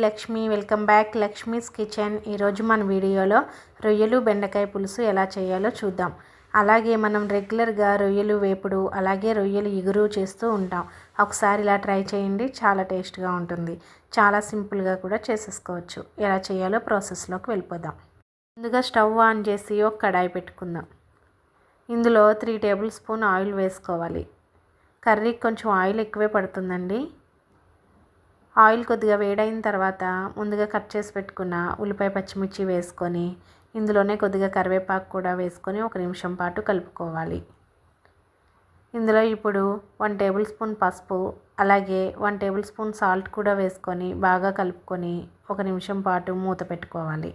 Lakshmi, welcome back Lakshmi's kitchen. ఈరోజు మన వీడియోలో రొయ్యలు బెండకాయ పులుసు ఎలా చేయాలో చూద్దాం. అలాగే మనం రెగ్యులర్గా రొయ్యలు వేపుడు అలాగే రొయ్యలు ఇగురు చేస్తూ ఉంటాం. ఒకసారి ఇలా ట్రై చేయండి, చాలా టేస్ట్గా ఉంటుంది. చాలా సింపుల్గా కూడా చేసేసుకోవచ్చు. ఎలా చేయాలో ప్రాసెస్లోకి వెళ్ళిపోదాం. ముందుగా స్టవ్ ఆన్ చేసి ఒక కడాయి పెట్టుకుందాం. ఇందులో 3 టేబుల్ స్పూన్ ఆయిల్ వేసుకోవాలి. కర్రీకి కొంచెం ఆయిల్ ఎక్కువే పడుతుందండి. ఆయిల్ కొద్దిగా వేడైన తర్వాత ముందుగా కట్ చేసి పెట్టుకున్న ఉల్లిపాయ పచ్చిమిర్చి వేసుకొని ఇందులోనే కొద్దిగా కరివేపాకు కూడా వేసుకొని 1 నిమిషం పాటు కలుపుకోవాలి. ఇందులో ఇప్పుడు 1 టేబుల్ స్పూన్ పసుపు అలాగే 1 టేబుల్ స్పూన్ సాల్ట్ కూడా వేసుకొని బాగా కలుపుకొని 1 నిమిషం పాటు మూత పెట్టుకోవాలి.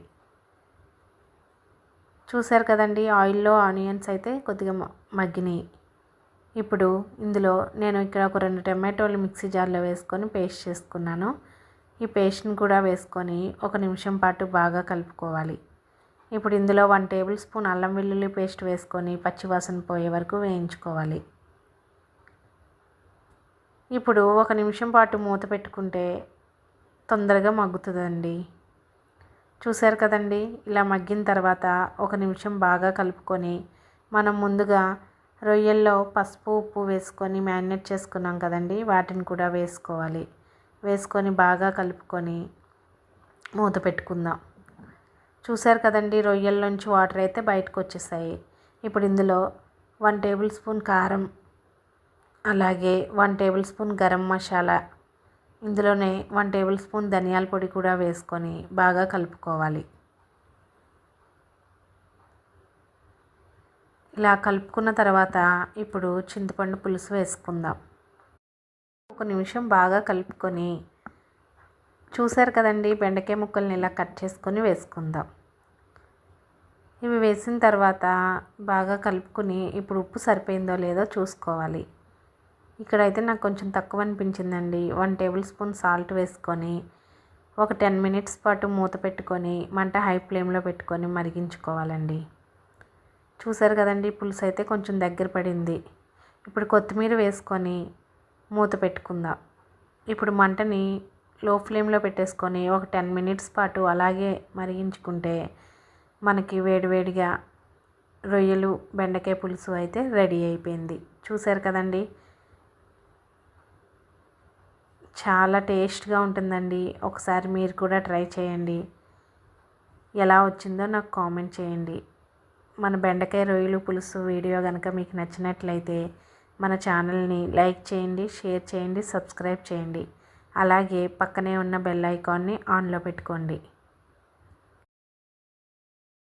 చూసారు కదండి, ఆయిల్లో ఆనియన్స్ అయితే కొద్దిగా మగ్గినాయి. ఇప్పుడు ఇందులో నేను ఇక్కడ ఒక 2 టమాటోలు మిక్సీ జార్లో వేసుకొని పేస్ట్ చేసుకున్నాను. ఈ పేస్ట్ని కూడా వేసుకొని 1 నిమిషం పాటు బాగా కలుపుకోవాలి. ఇప్పుడు ఇందులో 1 టేబుల్ స్పూన్ అల్లం వెల్లుల్లి పేస్ట్ వేసుకొని పచ్చివాసన పోయే వరకు వేయించుకోవాలి. ఇప్పుడు 1 నిమిషం పాటు మూత పెట్టుకుంటే తొందరగా మగ్గుతుందండి. చూసారు కదండి, ఇలా మగ్గిన తర్వాత 1 నిమిషం బాగా కలుపుకొని మనం ముందుగా రొయ్యల్లో పసుపు ఉప్పు వేసుకొని మ్యారినేట్ చేసుకున్నాం కదండి, వాటిని కూడా వేసుకోవాలి. వేసుకొని బాగా కలుపుకొని మూత పెట్టుకుందాం. చూసారు కదండి, రొయ్యల్లోంచి వాటర్ అయితే బయటకు వచ్చేసాయి. ఇప్పుడు ఇందులో 1 టేబుల్ స్పూన్ కారం అలాగే 1 టేబుల్ స్పూన్ గరం మసాలా, ఇందులోనే 1 టేబుల్ స్పూన్ ధనియాల పొడి కూడా వేసుకొని బాగా కలుపుకోవాలి. ఇలా కలుపుకున్న తర్వాత ఇప్పుడు చింతపండు పులుసు వేసుకుందాం. 1 నిమిషం బాగా కలుపుకొని చూసారు కదండి, బెండకాయ ముక్కల్ని ఇలా కట్ చేసుకొని వేసుకుందాం. ఇవి వేసిన తర్వాత బాగా కలుపుకొని ఇప్పుడు ఉప్పు సరిపోయిందో లేదో చూసుకోవాలి. ఇక్కడైతే నాకు కొంచెం తక్కువ అనిపించిందండి. 1 టేబుల్ స్పూన్ సాల్ట్ వేసుకొని ఒక 10 మినిట్స్ పాటు మూత పెట్టుకొని మంట హై ఫ్లేమ్లో పెట్టుకొని మరిగించుకోవాలండి. చూసారు కదండి, పులుసు అయితే కొంచెం దగ్గర పడింది. ఇప్పుడు కొత్తిమీర వేసుకొని మూత పెట్టుకుందాం. ఇప్పుడు మంటని లో ఫ్లేమ్లో పెట్టేసుకొని ఒక 10 మినిట్స్ పాటు అలాగే మరిగించుకుంటే మనకి వేడివేడిగా రొయ్యలు బెండకాయ పులుసు అయితే రెడీ అయిపోయింది. చూసారు కదండి, చాలా టేస్ట్గా ఉంటుందండి. ఒకసారి మీరు కూడా ట్రై చేయండి. ఎలా వచ్చిందో నాకు కామెంట్ చేయండి. మన బెండకాయ రొయ్యలు పులుసు వీడియో కనుక మీకు నచ్చినట్లయితే మన ఛానల్ని లైక్ చేయండి, షేర్ చేయండి, సబ్స్క్రైబ్ చేయండి. అలాగే పక్కనే ఉన్న బెల్ ఐకాన్ని ఆన్లో పెట్టుకోండి.